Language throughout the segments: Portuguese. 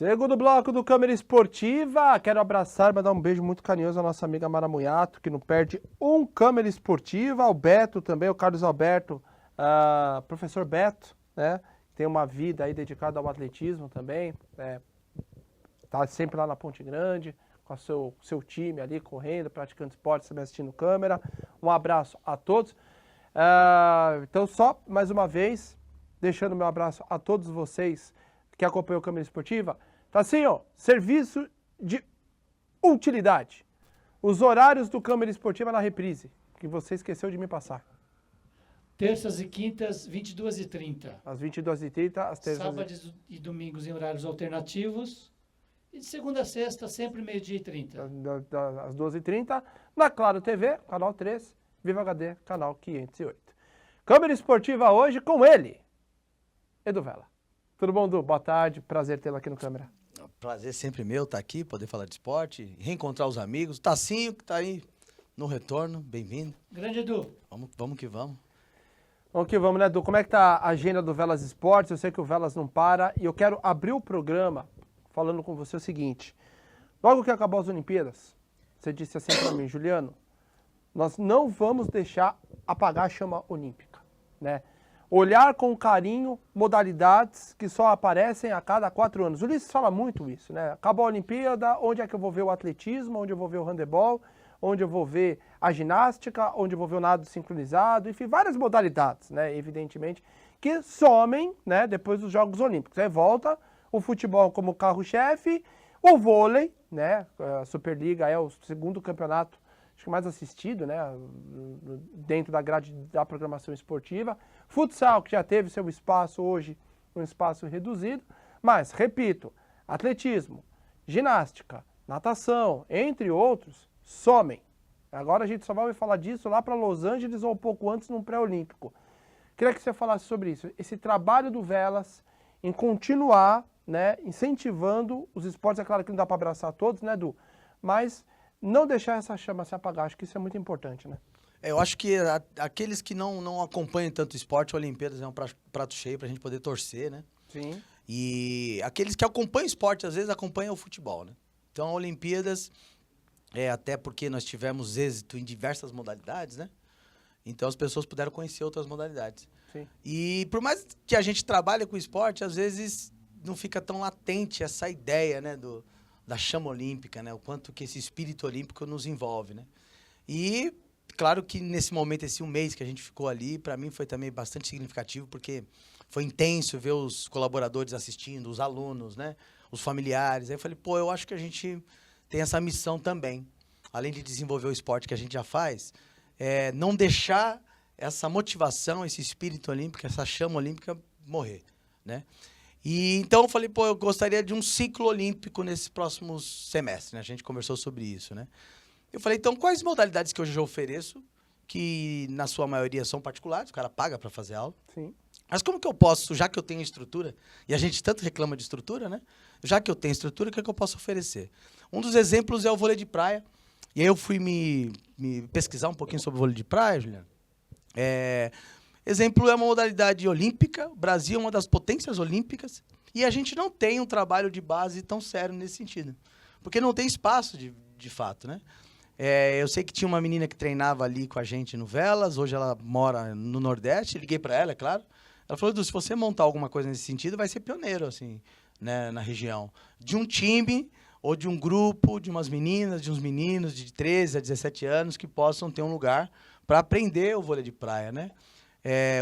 Segundo bloco do Câmera Esportiva, quero abraçar e mandar um beijo muito carinhoso à nossa amiga Mara Munhato, que não perde um Câmera Esportiva, ao Beto também, o Carlos Alberto, professor Beto, né, tem uma vida aí dedicada ao atletismo também, tá sempre lá na Ponte Grande, com o seu time ali, correndo, praticando esporte, também assistindo Câmera. Um abraço a todos. Então, só mais uma vez, deixando meu abraço a todos vocês que acompanham o Câmera Esportiva. Tá assim, ó, serviço de utilidade. Os horários do Câmera Esportiva na reprise, que você esqueceu de me passar. Terças e quintas, 22h30. Às 22h30, às terças Sábados e domingos em horários alternativos. E de segunda a sexta, sempre 12h30. Às 12h30, na Claro TV, canal 3, Viva HD, canal 508. Câmera Esportiva hoje com ele, Edu Vela. Tudo bom, Edu? Boa tarde, prazer tê-lo aqui no Câmera. Prazer sempre meu estar aqui, poder falar de esporte, reencontrar os amigos. Tacinho, que está aí no retorno, bem-vindo. Grande Edu. Vamos que vamos. Vamos que vamos, né, Edu? Como é que tá a agenda do Velas Esportes? Eu sei que o Velas não para e eu quero abrir o programa falando com você o seguinte. Logo que acabou as Olimpíadas, você disse assim para mim, Juliano, nós não vamos deixar apagar a chama olímpica, né? Olhar com carinho modalidades que só aparecem a cada 4 anos. O Ulisses fala muito isso, né? Acabou a Olimpíada, onde é que eu vou ver o atletismo, onde eu vou ver o handebol, onde eu vou ver a ginástica, onde eu vou ver o nado sincronizado, enfim, várias modalidades, né? Evidentemente, que somem, né, depois dos Jogos Olímpicos. Aí volta o futebol como carro-chefe, o vôlei, né? A Superliga é o segundo campeonato acho que mais assistido, né, dentro da grade da programação esportiva. Futsal, que já teve seu espaço hoje, um espaço reduzido. Mas, repito, atletismo, ginástica, natação, entre outros, somem. Agora a gente só vai falar disso lá para Los Angeles ou um pouco antes, num pré-olímpico. Queria que você falasse sobre isso. Esse trabalho do Velas em continuar, né, incentivando os esportes. É claro que não dá para abraçar todos, né, Edu? Mas não deixar essa chama se apagar, acho que isso é muito importante, né? Eu acho que aqueles que não acompanham tanto o esporte, a Olimpíadas é um prato cheio pra gente poder torcer, né? Sim. E aqueles que acompanham o esporte, às vezes acompanham o futebol, né? Então, a Olimpíadas, até porque nós tivemos êxito em diversas modalidades, né? Então, as pessoas puderam conhecer outras modalidades. Sim. E por mais que a gente trabalhe com o esporte, às vezes não fica tão latente essa ideia, né, da chama olímpica, né? O quanto que esse espírito olímpico nos envolve, né? E, claro que nesse momento, esse um mês que a gente ficou ali, para mim foi também bastante significativo, porque foi intenso ver os colaboradores assistindo, os alunos, né? Os familiares. Aí eu falei, pô, eu acho que a gente tem essa missão também, além de desenvolver o esporte que a gente já faz, não deixar essa motivação, esse espírito olímpico, essa chama olímpica morrer, né? E então eu falei, pô, eu gostaria de um ciclo olímpico nesse próximo semestre, né? A gente conversou sobre isso, né? Eu falei, então, quais modalidades que hoje eu ofereço, que na sua maioria são particulares, o cara paga para fazer aula. Sim. Mas como que eu posso, já que eu tenho estrutura, e a gente tanto reclama de estrutura, né? Já que eu tenho estrutura, o que é que eu posso oferecer? Um dos exemplos é o vôlei de praia. E aí eu fui me pesquisar um pouquinho sobre o vôlei de praia, Juliano. Exemplo, é uma modalidade olímpica, o Brasil é uma das potências olímpicas, e a gente não tem um trabalho de base tão sério nesse sentido, porque não tem espaço de fato, né? Eu sei que tinha uma menina que treinava ali com a gente no Velas, hoje ela mora no Nordeste, liguei para ela, é claro. Ela falou, Edu, se você montar alguma coisa nesse sentido, vai ser pioneiro, assim, né, na região. De um time ou de um grupo, de umas meninas, de uns meninos de 13 a 17 anos que possam ter um lugar para aprender o vôlei de praia, né?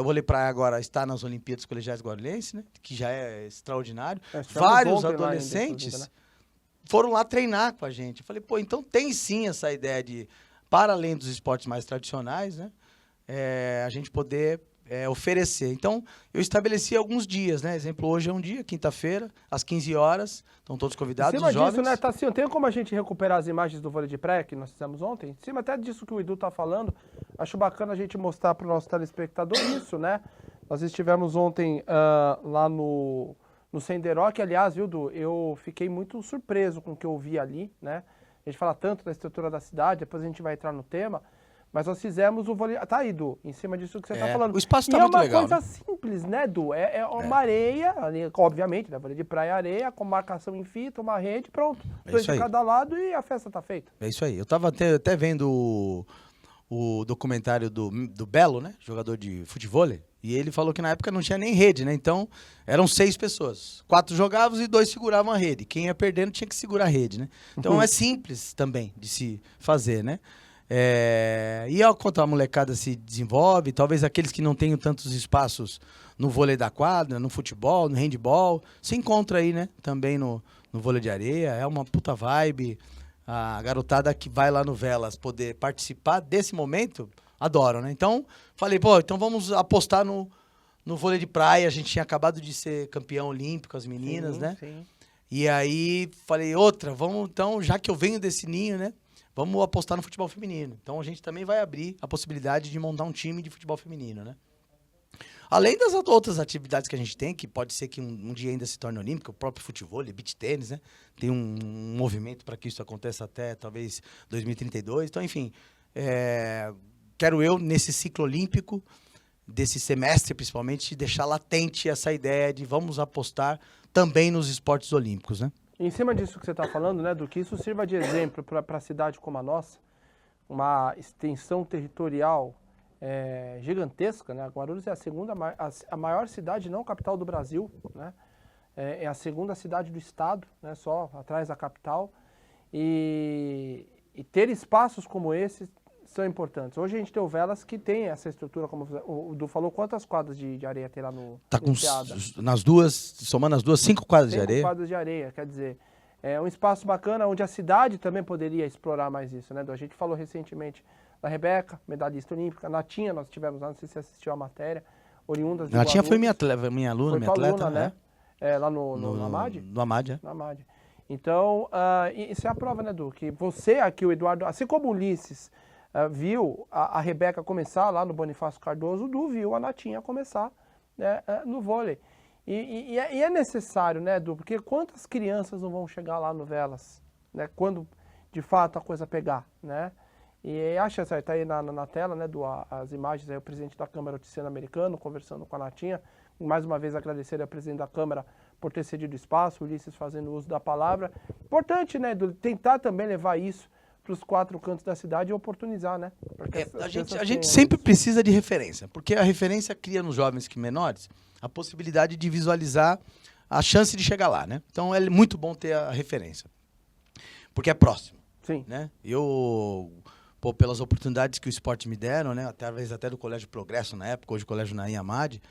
O vôlei praia agora está nas Olimpíadas Colegiais Guarulhense, né? Que já é extraordinário. Vários adolescentes foram lá treinar com a gente. Eu falei, pô, então tem sim essa ideia de, para além dos esportes mais tradicionais, né? A gente poder oferecer. Então, eu estabeleci alguns dias, né? Exemplo, hoje é um dia, quinta-feira, às 15 horas. Estão todos convidados, Em cima os jovens. disso, né, Tacinho, tem como a gente recuperar as imagens do vôlei de praia que nós fizemos ontem? Em cima até disso que o Edu tá falando, acho bacana a gente mostrar para o nosso telespectador isso, né? Nós estivemos ontem lá no Senderó, que aliás, viu, Edu, eu fiquei muito surpreso com o que eu vi ali, né? A gente fala tanto da estrutura da cidade, depois a gente vai entrar no tema, Mas nós fizemos o vôlei... Tá aí, Du, em cima disso que você tá falando. O espaço tá e muito legal. É uma coisa simples, né, Du? É uma areia, ali, obviamente, né? Vôlei de praia, areia, com marcação em fita, uma rede, pronto. É 2 isso de aí. cada lado e a festa tá feita. É isso aí. Eu tava até vendo o documentário do Belo, né? Jogador de futevôlei. E ele falou que na época não tinha nem rede, né? Então, eram 6 pessoas. 4 jogavam e 2 seguravam a rede. Quem ia perdendo tinha que segurar a rede, né? Então, é simples também de se fazer, né? E ao quanto a molecada se desenvolve, talvez aqueles que não tenham tantos espaços no vôlei da quadra, no futebol, no handball, se encontra aí, né? Também no vôlei de areia. É uma puta vibe. A garotada que vai lá no Velas poder participar desse momento, adoram, né? Então, falei, então vamos apostar no vôlei de praia. A gente tinha acabado de ser campeão olímpico, as meninas, Sim, né? sim. E aí, falei, vamos então, já que eu venho desse ninho, né? Vamos apostar no futebol feminino. Então, a gente também vai abrir a possibilidade de montar um time de futebol feminino, né? Além das outras atividades que a gente tem, que pode ser que um dia ainda se torne olímpico, o próprio futebol, beach tênis, né? Tem um movimento para que isso aconteça até, talvez, 2032. Então, enfim, quero eu, nesse ciclo olímpico, desse semestre, principalmente, deixar latente essa ideia de vamos apostar também nos esportes olímpicos, né? Em cima disso que você está falando, né, do que isso sirva de exemplo para a cidade como a nossa, uma extensão territorial gigantesca, né? Guarulhos é a maior cidade, não capital do Brasil, né? É a segunda cidade do estado, né? Só atrás da capital. E ter espaços como esse são importantes. Hoje a gente tem o Velas que tem essa estrutura, como o Du falou, quantas quadras de areia tem lá no Tá com Enseada? nas duas, somando as duas, 5 quadras de 5 areia. quadras de areia, quer dizer, é um espaço bacana onde a cidade também poderia explorar mais isso, né? A gente falou recentemente da Rebeca, medalhista olímpica, Natinha, nós tivemos lá, não sei se você assistiu a matéria, oriundas de Natinha foi Guarulhos. minha aluna, Foi minha tua atleta, aluna, né? Lá no AMAD? No AMAD, é. Na AMAD. Então, isso é a prova, né, Du? Que você aqui, o Eduardo, assim como o Ulisses viu a Rebeca começar lá no Bonifácio Cardoso, o Du viu a Natinha começar, né, no vôlei. E é necessário, né, Du? Porque quantas crianças não vão chegar lá no Velas, né? Quando, de fato, a coisa pegar, né? E acha, tá aí na tela, né, Du, as imagens aí, o presidente da Câmara Oticeno-Americano conversando com a Natinha. Mais uma vez agradecer ao presidente da Câmara por ter cedido espaço, o Ulisses fazendo uso da palavra. Importante, né, Du, tentar também levar isso para os 4 cantos da cidade e oportunizar, né? A gente sempre precisa de referência, porque a referência cria nos jovens que menores a possibilidade de visualizar a chance de chegar lá, né? Então é muito bom ter a referência, porque é próximo. Sim. Né? Pelas oportunidades que o esporte me deram, né? Através até do Colégio Progresso na época, hoje o Colégio Naim Amade,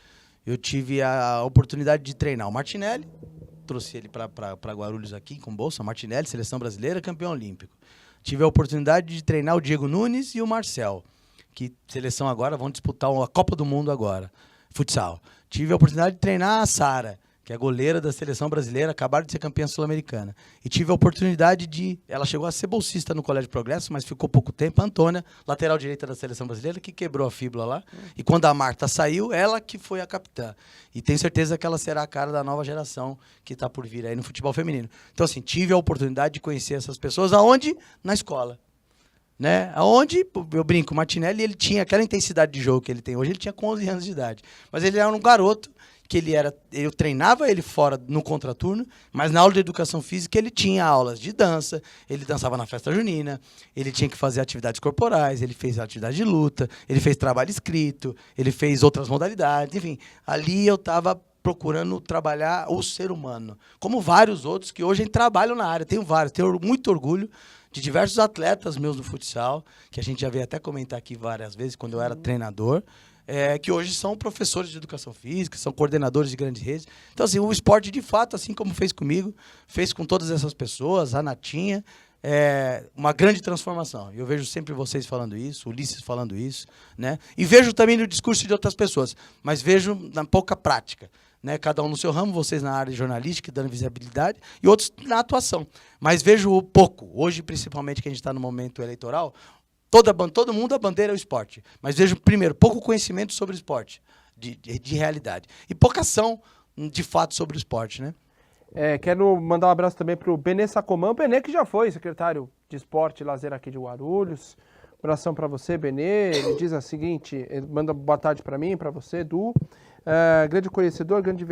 eu tive a oportunidade de treinar o Martinelli, trouxe ele para Guarulhos aqui com bolsa, Martinelli, seleção brasileira, campeão olímpico. Tive a oportunidade de treinar o Diego Nunes e o Marcel, que seleção agora, vão disputar a Copa do Mundo agora, futsal. Tive a oportunidade de treinar a Sara, que é goleira da seleção brasileira, acabaram de ser campeã sul-americana. E tive a oportunidade ela chegou a ser bolsista no Colégio Progresso, mas ficou pouco tempo. A Antônia, lateral direita da seleção brasileira, que quebrou a fíbula lá. E quando a Marta saiu, ela que foi a capitã. E tenho certeza que ela será a cara da nova geração que está por vir aí no futebol feminino. Então, assim, tive a oportunidade de conhecer essas pessoas. Aonde? Na escola. Né? Aonde, eu brinco, o Martinelli, ele tinha aquela intensidade de jogo que ele tem hoje, ele tinha com 11 anos de idade. Mas ele era um garoto que eu treinava ele fora no contraturno, mas na aula de educação física ele tinha aulas de dança, ele dançava na festa junina, ele tinha que fazer atividades corporais, ele fez atividade de luta, ele fez trabalho escrito, ele fez outras modalidades, enfim. Ali eu estava procurando trabalhar o ser humano, como vários outros que hoje trabalham na área. Tenho muito orgulho de diversos atletas meus no futsal, que a gente já veio até comentar aqui várias vezes, quando eu era treinador, que hoje são professores de educação física, são coordenadores de grandes redes. Então, assim, o esporte, de fato, assim como fez comigo, fez com todas essas pessoas, a Natinha, uma grande transformação. Eu vejo sempre vocês falando isso, o Ulisses falando isso, né? E vejo também no discurso de outras pessoas, mas vejo na pouca prática. Né? Cada um no seu ramo, vocês na área jornalística, dando visibilidade, e outros na atuação. Mas vejo pouco. Hoje, principalmente, que a gente está no momento eleitoral, todo mundo, a bandeira é o esporte. Mas vejo, primeiro, pouco conhecimento sobre o esporte, de realidade. E pouca ação, de fato, sobre o esporte, né? Quero mandar um abraço também para o Benê Sacomã. O Benê que já foi secretário de Esporte e Lazer aqui de Guarulhos. abração para você, Benê. Ele diz a seguinte, ele manda boa tarde para mim, para você, Edu. Grande conhecedor, grande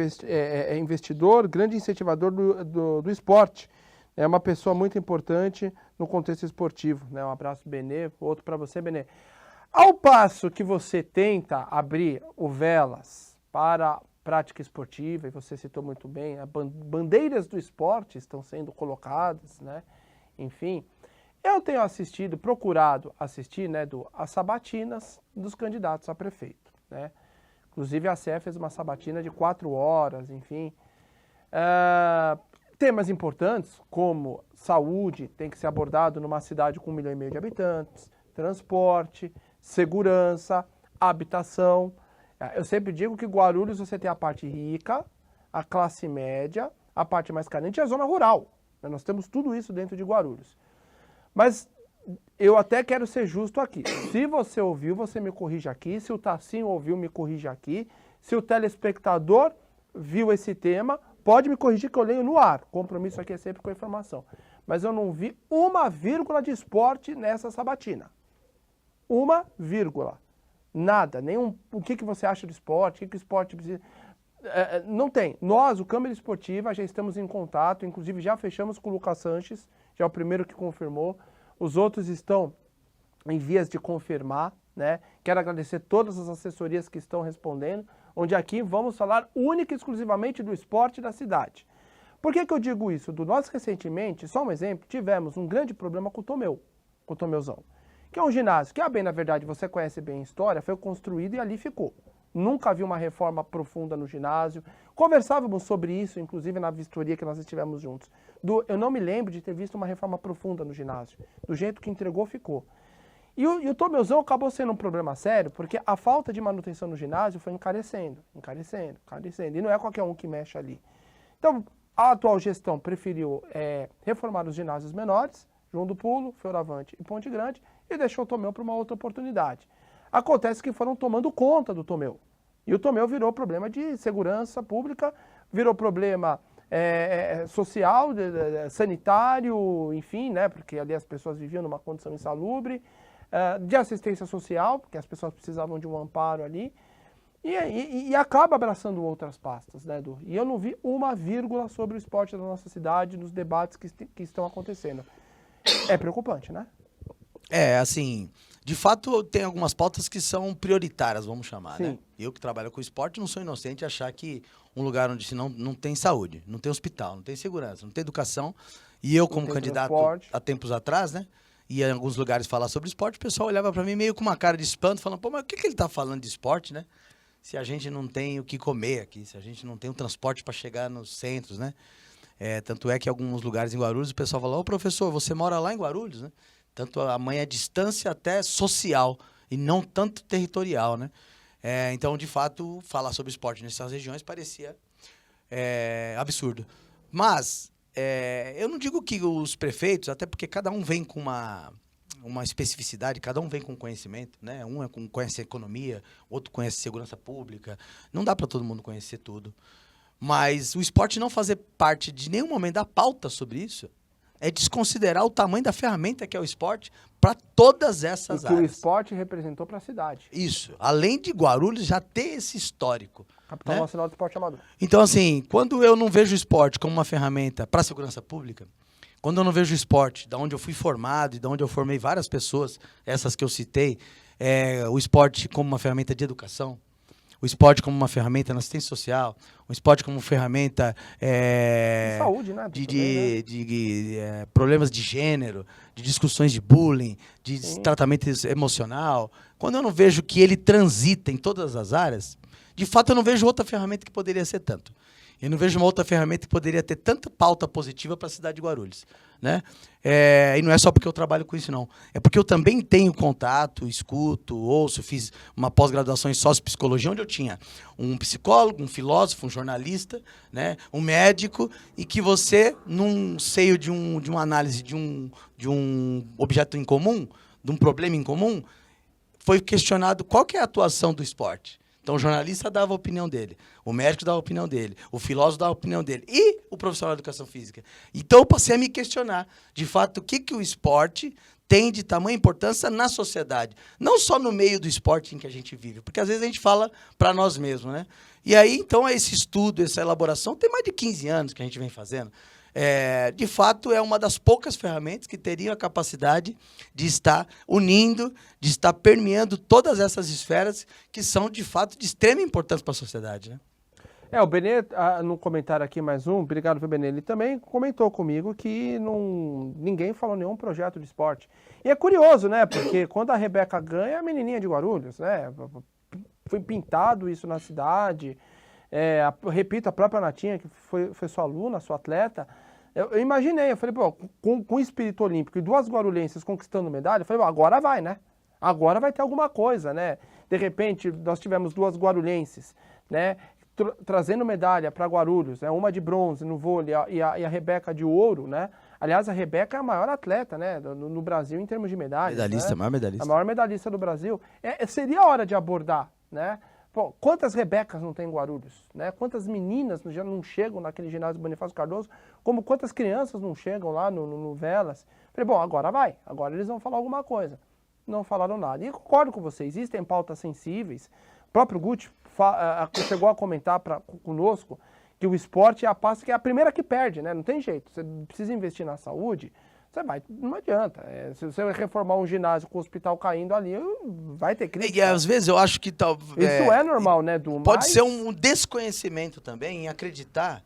investidor, grande incentivador do esporte. É uma pessoa muito importante no contexto esportivo. Né? Um abraço, Benê. Outro para você, Benê. Ao passo que você tenta abrir o Velas para prática esportiva, e você citou muito bem, bandeiras do esporte estão sendo colocadas, né? Enfim, eu tenho procurado assistir, né, as sabatinas dos candidatos a prefeito, né? Inclusive a CE fez uma sabatina de 4 horas, enfim. Temas importantes como saúde tem que ser abordado numa cidade com 1,5 milhão de habitantes, transporte, segurança, habitação. Eu sempre digo que Guarulhos você tem a parte rica, a classe média, a parte mais carente e a zona rural. Nós temos tudo isso dentro de Guarulhos. Mas eu até quero ser justo aqui. Se você ouviu, você me corrija aqui. Se o Tassinho ouviu, me corrija aqui. Se o telespectador viu esse tema, pode me corrigir que eu leio no ar. Compromisso aqui é sempre com a informação. Mas eu não vi uma vírgula de esporte nessa sabatina. Uma vírgula. Nada. O que você acha do esporte? O que o esporte precisa... Não tem. Nós, o Câmara Esportiva, já estamos em contato. Inclusive, já fechamos com o Lucas Sanches. Já é o primeiro que confirmou. Os outros estão em vias de confirmar, né? Quero agradecer todas as assessorias que estão respondendo, onde aqui vamos falar única e exclusivamente do esporte da cidade. Por que eu digo isso? Nós recentemente, só um exemplo, tivemos um grande problema com o Tomeuzão, que é um ginásio que, bem, na verdade, você conhece bem a história, foi construído e ali ficou. Nunca havia uma reforma profunda no ginásio. Conversávamos sobre isso, inclusive na vistoria que nós estivemos juntos. Eu não me lembro de ter visto uma reforma profunda no ginásio. Do jeito que entregou, ficou. E o Tomeuzão acabou sendo um problema sério, porque a falta de manutenção no ginásio foi encarecendo. E não é qualquer um que mexe ali. Então, a atual gestão preferiu reformar os ginásios menores, João do Pulo, Fioravante e Ponte Grande, e deixou o Tomeu para uma outra oportunidade. Acontece que foram tomando conta do Tomeu. E o Tomeu virou problema de segurança pública, virou problema social, sanitário, enfim, né? Porque ali as pessoas viviam numa condição insalubre, de assistência social, porque as pessoas precisavam de um amparo ali, e acaba abraçando outras pastas, né, Edu? E eu não vi uma vírgula sobre o esporte da nossa cidade nos debates que estão acontecendo. É preocupante, né? Assim, de fato tem algumas pautas que são prioritárias, vamos chamar, né? Eu que trabalho com esporte não sou inocente de achar que um lugar onde não tem saúde, não tem hospital, não tem segurança, não tem educação, e eu como candidato há tempos atrás, né? E em alguns lugares falar sobre esporte, o pessoal olhava para mim meio com uma cara de espanto, falando, pô, mas o que ele tá falando de esporte, né? Se a gente não tem o que comer aqui, se a gente não tem o transporte para chegar nos centros, né? Tanto é que em alguns lugares em Guarulhos o pessoal fala, ô professor, você mora lá em Guarulhos, né? Tanto a mãe é distância até social e não tanto territorial, né? Então, de fato, falar sobre esporte nessas regiões parecia absurdo. Mas eu não digo que os prefeitos, até porque cada um vem com uma especificidade, cada um vem com conhecimento, né? Um conhece economia, outro conhece segurança pública. Não dá para todo mundo conhecer tudo. Mas o esporte não fazer parte de nenhum momento da pauta sobre isso é desconsiderar o tamanho da ferramenta que é o esporte para todas essas áreas. E que o esporte representou para a cidade. Isso. Além de Guarulhos já ter esse histórico. Capital Nacional do Esporte Amador. Então, assim, quando eu não vejo o esporte como uma ferramenta para a segurança pública, quando eu não vejo o esporte, da onde eu fui formado e da onde eu formei várias pessoas, essas que eu citei, o esporte como uma ferramenta de educação, o esporte como uma ferramenta na assistência social, o esporte como ferramenta de saúde, né? de problemas de gênero, de discussões de bullying, de tratamento emocional. Quando eu não vejo que ele transita em todas as áreas, de fato eu não vejo outra ferramenta que poderia ser tanto. Eu não vejo uma outra ferramenta que poderia ter tanta pauta positiva para a cidade de Guarulhos, né? E não é só porque eu trabalho com isso, não. É porque eu também tenho contato, escuto, ouço, fiz uma pós-graduação em sociopsicologia, onde eu tinha um psicólogo, um filósofo, um jornalista, né? Um médico, e que você, num seio de uma análise de um objeto em comum, de um problema em comum, foi questionado qual que é a atuação do esporte. Então, o jornalista dava a opinião dele, o médico dava a opinião dele, o filósofo dava a opinião dele e o profissional de educação física. Então, eu passei a me questionar, de fato, o que o esporte tem de tamanha importância na sociedade. Não só no meio do esporte em que a gente vive, porque às vezes a gente fala para nós mesmos, né? E aí, então, esse estudo, essa elaboração, tem mais de 15 anos que a gente vem fazendo. De fato, é uma das poucas ferramentas que teriam a capacidade de estar unindo, de estar permeando todas essas esferas que são, de fato, de extrema importância para a sociedade, né? O Benê, no comentário aqui mais um, obrigado pro Benê, ele também comentou comigo que ninguém falou nenhum projeto de esporte. E é curioso, né? Porque quando a Rebeca ganha, é a menininha de Guarulhos, né? Foi pintado isso na cidade. Repito, a própria Natinha, que foi sua aluna, sua atleta, eu imaginei, eu falei, pô, com o espírito olímpico e 2 guarulhenses conquistando medalha, eu falei, pô, agora vai, né? Agora vai ter alguma coisa, né? De repente, nós tivemos 2 guarulhenses, né? Trazendo medalha para Guarulhos, né? Uma de bronze no vôlei e a Rebeca de ouro, né? Aliás, a Rebeca é a maior atleta, né, no Brasil em termos de medalhas. Medalhista, né? maior medalhista. A maior medalhista do Brasil. Seria a hora de abordar, né? Pô, quantas Rebecas não tem em Guarulhos, né? Quantas meninas já não chegam naquele ginásio Bonifácio Cardoso, como quantas crianças não chegam lá no Velas. Falei, bom, agora vai, agora eles vão falar alguma coisa. Não falaram nada. E concordo com vocês, existem pautas sensíveis. O próprio Guti chegou a comentar conosco que o esporte é a pasta que é a primeira que perde, né? Não tem jeito. Você precisa investir na saúde, não adianta. Se você reformar um ginásio com o hospital caindo ali, vai ter crítica. E às vezes eu acho que isso é normal, né, Du? Pode ser um desconhecimento também em acreditar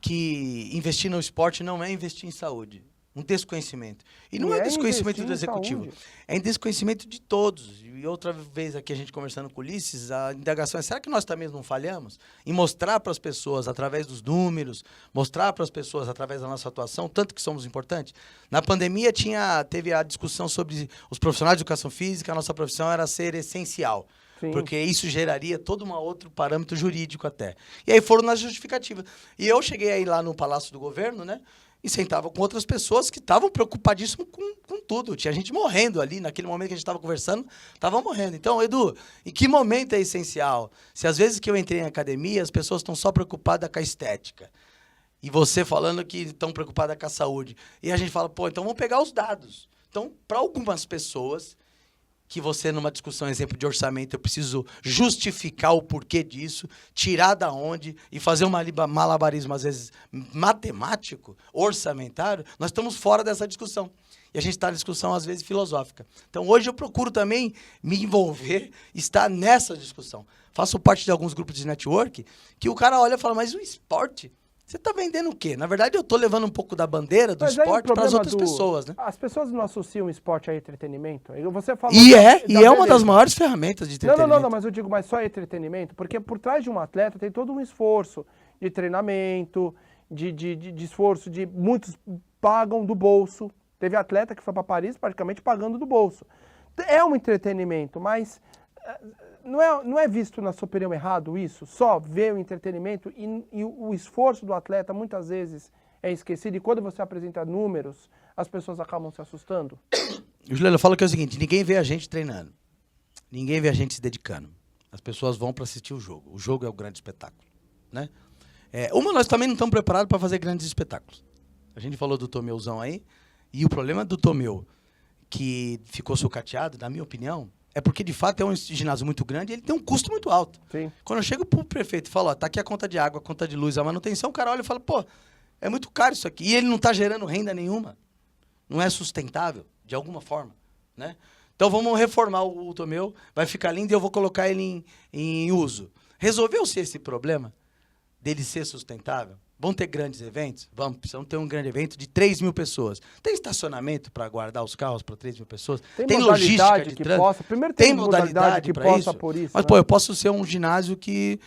que investir no esporte não é investir em saúde. Um desconhecimento. E não é desconhecimento do executivo. É desconhecimento de todos. E outra vez aqui a gente conversando com o Ulisses, a indagação é, será que nós também não falhamos em mostrar para as pessoas, através dos números, mostrar para as pessoas, através da nossa atuação, tanto que somos importantes? Na pandemia teve a discussão sobre os profissionais de educação física, a nossa profissão era ser essencial. Sim. Porque isso geraria todo um outro parâmetro jurídico até. E aí foram nas justificativas. E eu cheguei aí lá no Palácio do Governo, né? E sentava com outras pessoas que estavam preocupadíssimas com tudo. Tinha gente morrendo ali, naquele momento que a gente estava conversando, estavam morrendo. Então, Edu, em que momento é essencial? Se às vezes que eu entrei em academia, as pessoas estão só preocupadas com a estética. E você falando que estão preocupadas com a saúde. E a gente fala, pô, então vamos pegar os dados. Então, para algumas pessoas, que você, numa discussão, exemplo de orçamento, eu preciso justificar o porquê disso, tirar da onde e fazer um malabarismo, às vezes, matemático, orçamentário, nós estamos fora dessa discussão. E a gente está na discussão, às vezes, filosófica. Então, hoje eu procuro também me envolver, estar nessa discussão. Faço parte de alguns grupos de network que o cara olha e fala, mas o esporte... Você está vendendo o quê? Na verdade, eu estou levando um pouco da bandeira do esporte para as outras pessoas, né? As pessoas não associam o esporte a entretenimento. Você falou uma das maiores ferramentas de entretenimento. Não, mas eu digo, mas só entretenimento? Porque por trás de um atleta tem todo um esforço de treinamento, de esforço, muitos pagam do bolso. Teve atleta que foi para Paris praticamente pagando do bolso. É um entretenimento, mas... Não é visto, na sua opinião, errado isso? Só ver o entretenimento e o esforço do atleta muitas vezes é esquecido. E quando você apresenta números, as pessoas acabam se assustando. O Juliano fala que é o seguinte, ninguém vê a gente treinando. Ninguém vê a gente se dedicando. As pessoas vão para assistir o jogo. O jogo é o grande espetáculo, né? Nós também não estamos preparados para fazer grandes espetáculos. A gente falou do Tomeuzão aí, e o problema do Tomeu, que ficou sucateado, na minha opinião, é porque, de fato, é um ginásio muito grande e ele tem um custo muito alto. Sim. Quando eu chego pro prefeito e falo, ó, tá aqui a conta de água, a conta de luz, a manutenção, o cara olha e fala, pô, é muito caro isso aqui. E ele não tá gerando renda nenhuma. Não é sustentável, de alguma forma, né? Então, vamos reformar o Tomeu, vai ficar lindo e eu vou colocar ele em uso. Resolveu-se esse problema dele ser sustentável? Vão ter grandes eventos? Vamos, precisamos ter um grande evento de 3 mil pessoas. Tem estacionamento para guardar os carros para 3 mil pessoas? Tem logística de trânsito? Primeiro tem modalidade que para possa isso. por isso. Mas, né? pô, eu posso ser um ginásio que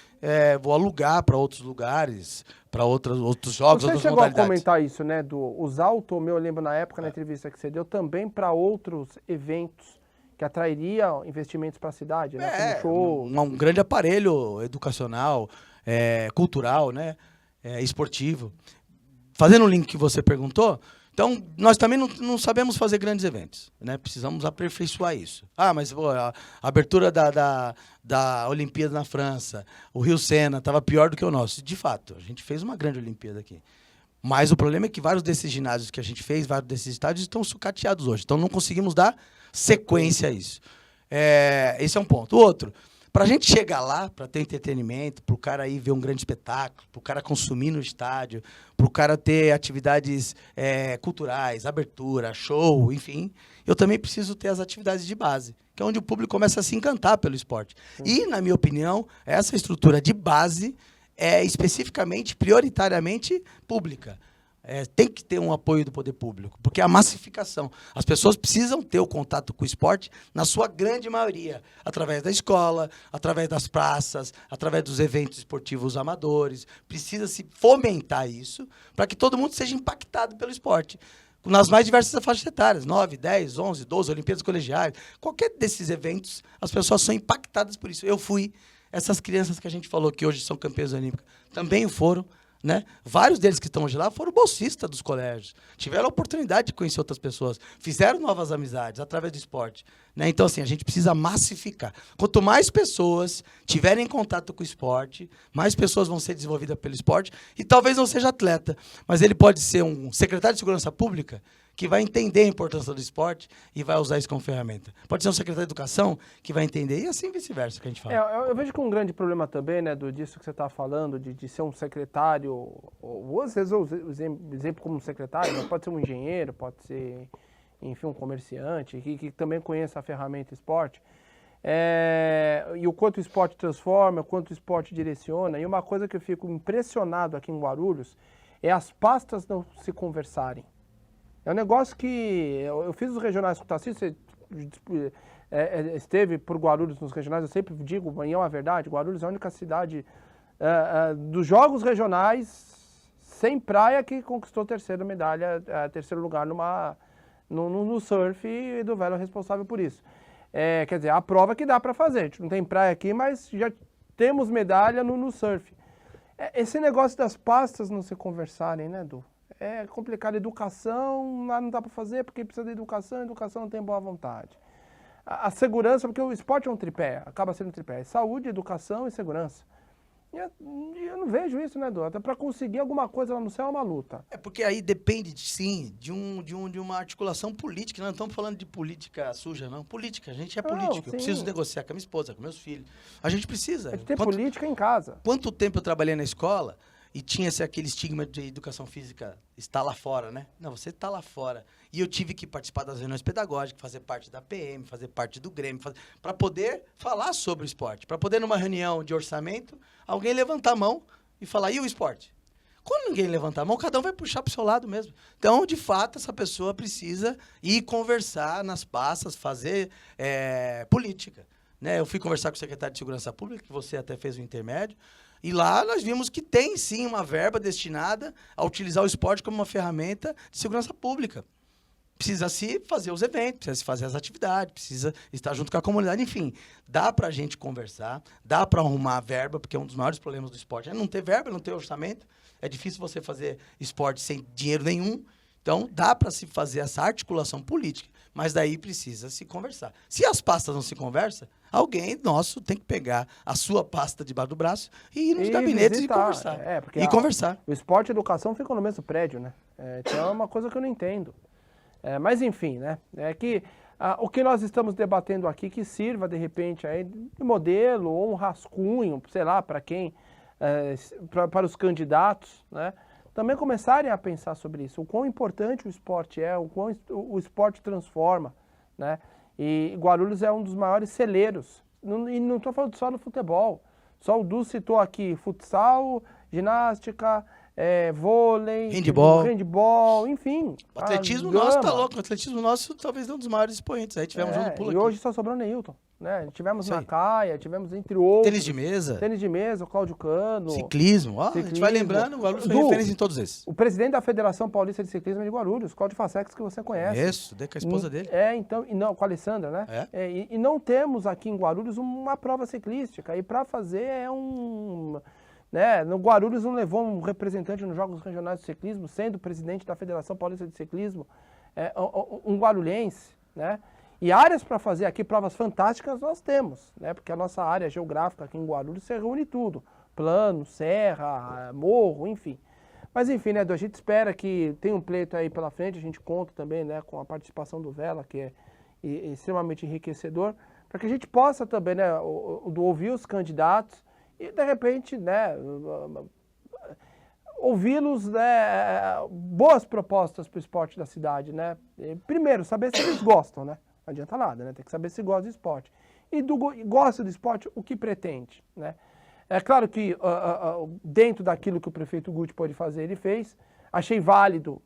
vou alugar para outros lugares, para outros jogos, outras modalidades. Você chegou a comentar isso, né? Usar o Tomeu, eu lembro na época, na entrevista que você deu, também para outros eventos que atrairiam investimentos para a cidade, né? Como show. Um grande aparelho educacional, cultural, né? Esportivo. Fazendo o link que você perguntou, então, nós também não sabemos fazer grandes eventos, né? Precisamos aperfeiçoar isso. Mas pô, a abertura da Olimpíada na França, o Rio Sena estava pior do que o nosso. De fato, a gente fez uma grande Olimpíada aqui. Mas o problema é que vários desses ginásios que a gente fez, vários desses estádios estão sucateados hoje. Então não conseguimos dar sequência a isso. Esse é um ponto. O outro, para a gente chegar lá, para ter entretenimento, para o cara ir ver um grande espetáculo, para o cara consumir no estádio, para o cara ter atividades culturais, abertura, show, enfim, eu também preciso ter as atividades de base, que é onde o público começa a se encantar pelo esporte. E, na minha opinião, essa estrutura de base é especificamente, prioritariamente pública. Tem que ter um apoio do poder público, porque a massificação. As pessoas precisam ter o contato com o esporte, na sua grande maioria, através da escola, através das praças, através dos eventos esportivos amadores. Precisa-se fomentar isso para que todo mundo seja impactado pelo esporte. Nas mais diversas faixas etárias, 9, 10, 11, 12, Olimpíadas Colegiais. Qualquer desses eventos, as pessoas são impactadas por isso. Eu fui. Essas crianças que a gente falou que hoje são campeãs olímpicas também foram. Né? Vários deles que estão hoje lá foram bolsistas dos colégios, tiveram a oportunidade de conhecer outras pessoas, fizeram novas amizades através do esporte. Né? Então, assim, a gente precisa massificar. Quanto mais pessoas tiverem contato com o esporte, mais pessoas vão ser desenvolvidas pelo esporte, e talvez não seja atleta, mas ele pode ser um secretário de segurança pública que vai entender a importância do esporte e vai usar isso como ferramenta. Pode ser um secretário de educação que vai entender, e assim vice-versa que a gente fala. Eu vejo que um grande problema também, né, disso que você está falando, de ser um secretário, ou às vezes o exemplo como um secretário, mas pode ser um engenheiro, pode ser, enfim, um comerciante, que também conheça a ferramenta esporte, e o quanto o esporte transforma, o quanto o esporte direciona. E uma coisa que eu fico impressionado aqui em Guarulhos é as pastas não se conversarem. É um negócio que... Eu fiz os regionais com o Tassi, você esteve por Guarulhos nos regionais, eu sempre digo, e é uma verdade, Guarulhos é a única cidade dos Jogos Regionais sem praia que conquistou terceira medalha, terceiro lugar no surf, e do Velo é responsável por isso. Quer dizer, a prova que dá para fazer, a gente não tem praia aqui, mas já temos medalha no surf. Esse negócio das pastas não se conversarem, né, Edu? É complicado. Educação, lá não dá para fazer porque precisa de educação, educação não tem boa vontade. A segurança, porque o esporte é um tripé, acaba sendo um tripé. Saúde, educação e segurança. E eu não vejo isso, né, Edu? Até para conseguir alguma coisa lá no céu é uma luta. Porque aí depende, sim, de uma articulação política. Nós não estamos falando de política suja, não. Política, a gente é político. Eu preciso negociar com a minha esposa, com meus filhos. A gente precisa. A gente tem política em casa. Quanto tempo eu trabalhei na escola e tinha aquele estigma de educação física, está lá fora, né? Não, você está lá fora. E eu tive que participar das reuniões pedagógicas, fazer parte da PM, fazer parte do Grêmio, para poder falar sobre o esporte. Para poder, numa reunião de orçamento, alguém levantar a mão e falar, e o esporte? Quando ninguém levantar a mão, cada um vai puxar para o seu lado mesmo. Então, de fato, essa pessoa precisa ir conversar nas passas, fazer política. Né? Eu fui conversar com o secretário de Segurança Pública, que você até fez o intermédio, e lá nós vimos que tem, sim, uma verba destinada a utilizar o esporte como uma ferramenta de segurança pública. Precisa se fazer os eventos, precisa se fazer as atividades, precisa estar junto com a comunidade. Enfim, dá para a gente conversar, dá para arrumar a verba, porque um dos maiores problemas do esporte é não ter verba, não ter orçamento. É difícil você fazer esporte sem dinheiro nenhum. Então, dá para se fazer essa articulação política, mas daí precisa se conversar. Se as pastas não se conversam, alguém nosso tem que pegar a sua pasta debaixo do braço e ir nos gabinetes visitar, e conversar. Porque conversar. O esporte e a educação ficam no mesmo prédio, né? Então é uma coisa que eu não entendo. Mas enfim, né? O que nós estamos debatendo aqui que sirva, de repente, aí, de modelo ou um rascunho, sei lá, para quem, para os candidatos, né? Também começarem a pensar sobre isso, o quão importante o esporte é, o quão o esporte transforma, né? E Guarulhos é um dos maiores celeiros, e não estou falando só no futebol, só o Du citou aqui futsal, ginástica, vôlei, handball, enfim. O atletismo nosso tá louco, o atletismo nosso talvez um dos maiores expoentes, aí tivemos um pulo aqui. E hoje só sobrou o Neilton. Né? Tivemos na Caia, tivemos entre outros. Tênis de mesa, o Cláudio Cano. Ciclismo, a gente vai lembrando, o Guarulhos foi referência em todos esses. O presidente da Federação Paulista de Ciclismo é de Guarulhos, Cláudio Facex, que você conhece. Isso, com a esposa dele. Então, com a Alessandra, né? E não temos aqui em Guarulhos uma prova ciclística, e para fazer né? No Guarulhos não levou um representante nos Jogos Regionais de Ciclismo, sendo presidente da Federação Paulista de Ciclismo, um guarulhense, né? E áreas para fazer aqui, provas fantásticas, nós temos, né? Porque a nossa área geográfica aqui em Guarulhos se reúne tudo. Plano, serra, morro, enfim. Mas enfim, né, Edu, a gente espera que tenha um pleito aí pela frente, a gente conta também, né, com a participação do Vela, que é extremamente enriquecedor, para que a gente possa também, né, ouvir os candidatos e, de repente, né, ouvi-los, né, boas propostas para o esporte da cidade, né. E, primeiro, saber se eles gostam, né, não adianta nada, né, tem que saber se gosta do esporte. E gosta do esporte, o que pretende, né. É claro que dentro daquilo que o prefeito Guti pode fazer, ele fez. Achei válido,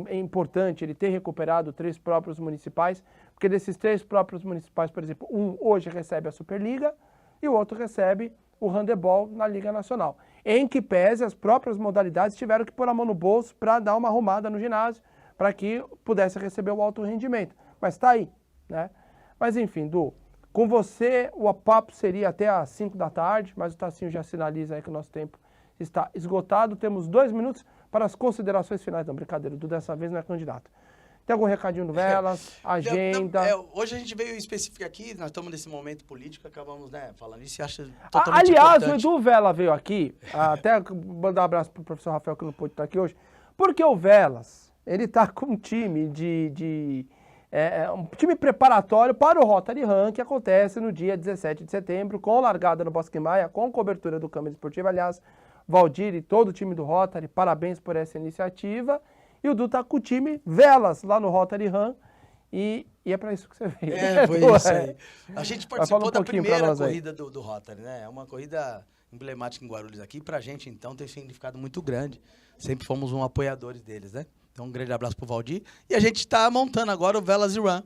é importante ele ter recuperado 3 próprios municipais, porque desses 3 próprios municipais, por exemplo, um hoje recebe a Superliga e o outro recebe o handebol na Liga Nacional. Em que pese as próprias modalidades tiveram que pôr a mão no bolso para dar uma arrumada no ginásio, para que pudesse receber o alto rendimento. Mas está aí, né? Mas enfim, Du, com você o papo seria até às 5 da tarde, mas o Tassinho já sinaliza aí que o nosso tempo está esgotado. Temos 2 minutos para as considerações finais. Não, brincadeira, o Du dessa vez não é candidato. Tem algum recadinho do Velas? Agenda? Hoje a gente veio especificar aqui, nós estamos nesse momento político, acabamos, né, falando isso e acha totalmente aliás, importante. O Edu Vela veio aqui, até mandar um abraço para o professor Rafael, que não pôde estar aqui hoje, porque o Velas, ele está com um time um time preparatório para o Rotary Run, que acontece no dia 17 de setembro, com largada no Bosque Maia, com cobertura do Câmara Esportiva. Aliás, Valdir e todo o time do Rotary, parabéns por essa iniciativa. E o Du tá com o time Velas lá no Rotary Run. E é para isso que você veio. Foi isso aí. A gente participou da primeira corrida do Rotary, né? É uma corrida emblemática em Guarulhos aqui. Pra gente, então, tem um significado muito grande. Sempre fomos apoiadores deles, né? Então, um grande abraço pro Valdir. E a gente está montando agora o Velas Run,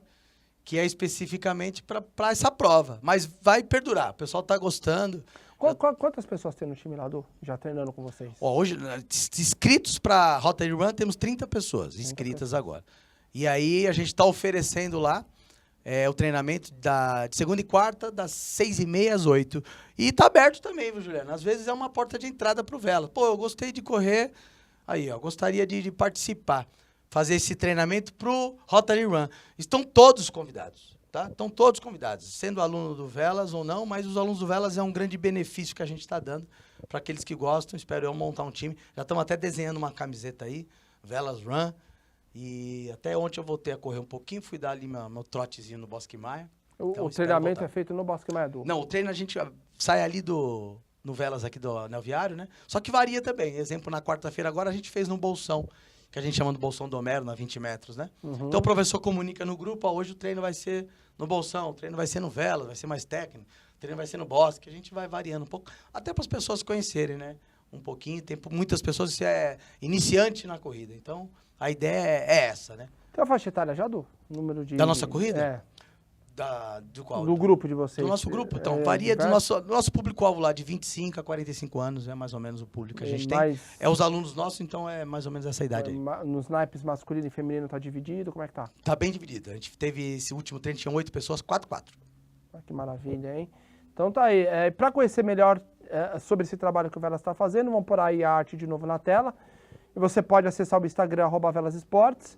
que é especificamente para essa prova. Mas vai perdurar. O pessoal tá gostando. Quantas pessoas tem no time lá, Du, já treinando com vocês? Hoje, inscritos para Rotary Run, temos 30 pessoas inscritas agora. E aí, a gente está oferecendo lá o treinamento de segunda e quarta, das 6h30 às 8h. E tá aberto também, viu, Juliana? Às vezes é uma porta de entrada pro Velas. Pô, eu gostei de correr... Aí, ó, gostaria de participar, fazer esse treinamento pro Rotary Run. Estão todos convidados, tá? Estão todos convidados, sendo aluno do Velas ou não, mas os alunos do Velas é um grande benefício que a gente está dando para aqueles que gostam. Espero eu montar um time. Já estamos até desenhando uma camiseta aí, Velas Run. E até ontem eu voltei a correr um pouquinho, fui dar ali meu trotezinho no Bosque Maia. Então, o treinamento é feito no Bosque Maia, Du? Não, o treino a gente sai ali no Velas aqui do Anel Viário, né? Só que varia também. Exemplo, na quarta-feira agora a gente fez no Bolsão, que a gente chama do Bolsão do Homero, na 20 metros, né? Uhum. Então o professor comunica no grupo, hoje o treino vai ser no Bolsão, o treino vai ser no Velas, vai ser mais técnico, o treino vai ser no Bosque, a gente vai variando um pouco, até para as pessoas conhecerem, né? Um pouquinho, tem muitas pessoas que é iniciante na corrida, então a ideia é essa, né? Tem a faixa etária já, Du? Número de... Da nossa corrida? É. Do qual? Do grupo de vocês. Do nosso grupo, então. Varia do nosso público-alvo lá, de 25 a 45 anos, é mais ou menos o público que a gente tem. É os alunos nossos, então é mais ou menos essa idade aí. Nos naipes masculino e feminino tá dividido? Como é que tá? Tá bem dividido. A gente teve esse último treino, tinha 8 pessoas, 4x4. Que maravilha, hein? Então tá aí. Para conhecer melhor sobre esse trabalho que o Velas está fazendo, vamos pôr aí a arte de novo na tela. E você pode acessar o Instagram, @VelasEsportes.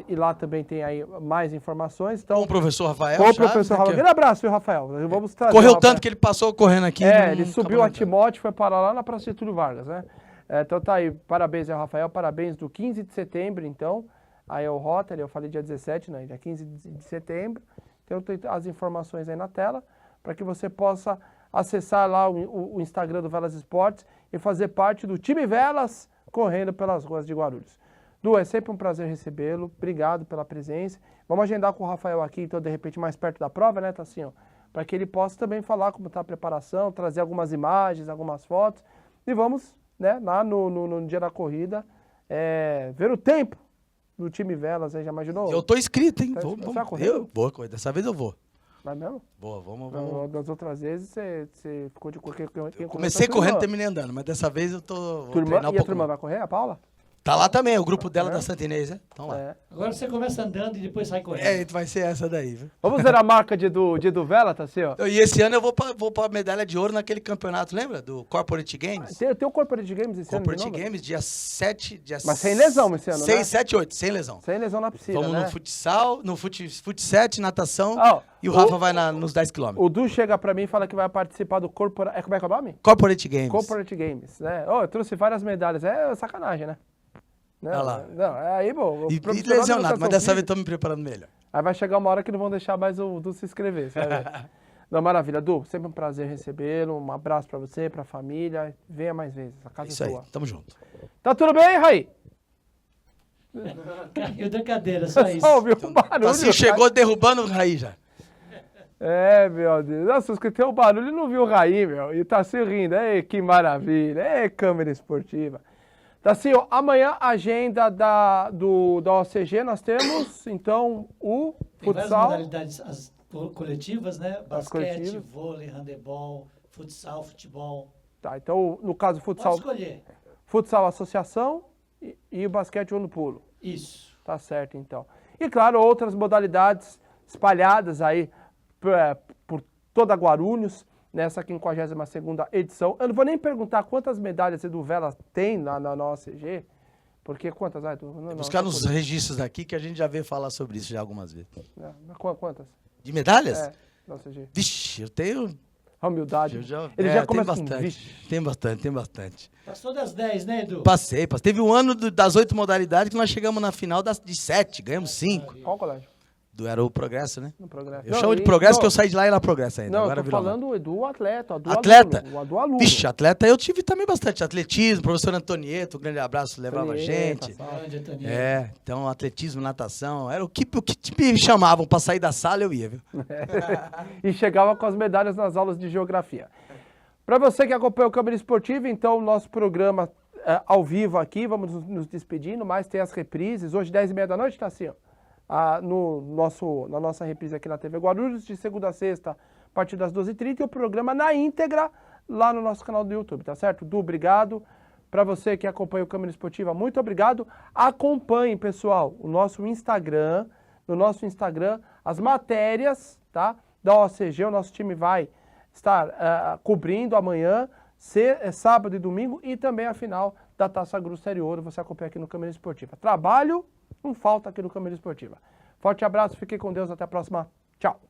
E lá também tem aí mais informações. Então, com o professor Rafael. Com o professor Rafael. Grande abraço, viu, Rafael? Vamos trazer correu tanto que ele passou correndo aqui. Ele subiu a Timóteo e foi parar lá na Praça Getúlio Vargas, né? Então tá aí, parabéns ao Rafael, parabéns do 15 de setembro, então. Aí é o Rotary, eu falei dia 17, né? Dia 15 de setembro. Então tem as informações aí na tela, para que você possa acessar lá o Instagram do Velas Esportes e fazer parte do time Velas correndo pelas ruas de Guarulhos. Du, é sempre um prazer recebê-lo. Obrigado pela presença. Vamos agendar com o Rafael aqui, então, de repente, mais perto da prova, né, Tassinho? Para que ele possa também falar como está a preparação, trazer algumas imagens, algumas fotos. E vamos, né, lá no dia da corrida, ver o tempo do time Velas. Aí já imaginou? Eu tô inscrito, hein? Você vai correr? Vou, dessa vez eu vou. Vai mesmo? Boa, vamos. Das outras vezes você ficou de qualquer... Comecei correndo e terminei andando, mas dessa vez eu tô... E a turma vai correr, a Paula? Tá lá também, o grupo dela da Santa Inês, né? Estão lá. É. Agora você começa andando e depois sai correndo. É, vai ser essa daí, viu? Vamos ver a marca de Edu Vela, tá assim, ó. E esse ano eu vou pra medalha de ouro naquele campeonato, lembra? Do Corporate Games. Tem o Corporate Games esse ano de Corporate novo? Games, dia 7... Mas sem lesão esse ano, 6, né? 7, 8, sem lesão. Sem lesão na piscina, Vamos né? no futsal, no fut 7, natação, Ó, e o Rafa vai nos 10 km. O Du chega pra mim e fala que vai participar do Corporate... Como é que é o nome? Corporate Games. Corporate Games, né? Ó, eu trouxe várias medalhas. É sacanagem, né? Olha lá. Não, aí, bom... E profissional de lesionado, mas educação dessa vez física, eu tô me preparando melhor. Aí vai chegar uma hora que não vão deixar mais o Du se inscrever, sabe? Não, maravilha. Du, sempre um prazer recebê-lo. Um abraço pra você, pra família. Venha mais vezes. A casa Isso é aí, sua. tamo junto. Tá tudo bem, Raí? Caiu da cadeira, só isso. Só ouviu um barulho. Assim chegou derrubando o Raí já. É, meu Deus. Nossa, eu escutei um barulho e não viu o Raí, meu. E tá se rindo. Ei, que maravilha. Ei, câmera esportiva. Tá assim, ó, amanhã a agenda da OCG nós temos, então, o Tem várias futsal. modalidades as coletivas, né? Basquete, coletivas. vôlei, handebol, futsal, futebol. Tá, então, no caso, Pode futsal, escolher. futsal associação e o basquete ou no pulo. Isso. Tá certo, então. E, claro, outras modalidades espalhadas aí por toda Guarulhos, nessa 52ª edição. Eu não vou nem perguntar quantas medalhas Edu Vela tem na OCG, porque quantas? Buscar nos registros aqui que a gente já veio falar sobre isso já algumas vezes. Quantas? De medalhas? É, na OCG. Vixe, eu tenho... A humildade. Ele é, já tem começa com bastante, vixe. tem bastante. Passou das 10, né, Edu? Passei. Teve um ano das 8 modalidades que nós chegamos na final de 7, ganhamos 5. Qual colégio? Era o Progresso, né? No Progresso. Eu chamo de Progresso que eu saí de lá e era Progresso ainda. Não, Agora eu tô virou falando do atleta, do Atleta? aluno. Do aluno. Vixe, atleta eu tive também bastante. Atletismo, professor Antonieto, um grande abraço, levava a Antonieta, gente. sabe? Grande, Antônio. Então atletismo, natação, era o que me chamavam pra sair da sala, eu ia, viu? E chegava com as medalhas nas aulas de geografia. Para você que acompanha o Câmara Esportiva, então, nosso programa ao vivo aqui, vamos nos despedindo, mas tem as reprises. Hoje, 10h30 da noite, tá assim, ó. Na nossa reprise aqui na TV Guarulhos, de segunda a sexta, a partir das 12h30, e o programa na íntegra lá no nosso canal do YouTube, tá certo? Du, obrigado. Para você que acompanha o Câmara Esportiva, muito obrigado. Acompanhe, pessoal, o nosso Instagram, no nosso Instagram, as matérias, tá? Da OCG, o nosso time vai estar cobrindo amanhã, sábado e domingo, e também a final da Taça Grussério Ouro, você acompanha aqui no Câmara Esportiva. Trabalho não falta aqui no Câmara Esportiva. Forte abraço, fique com Deus, até a próxima. Tchau.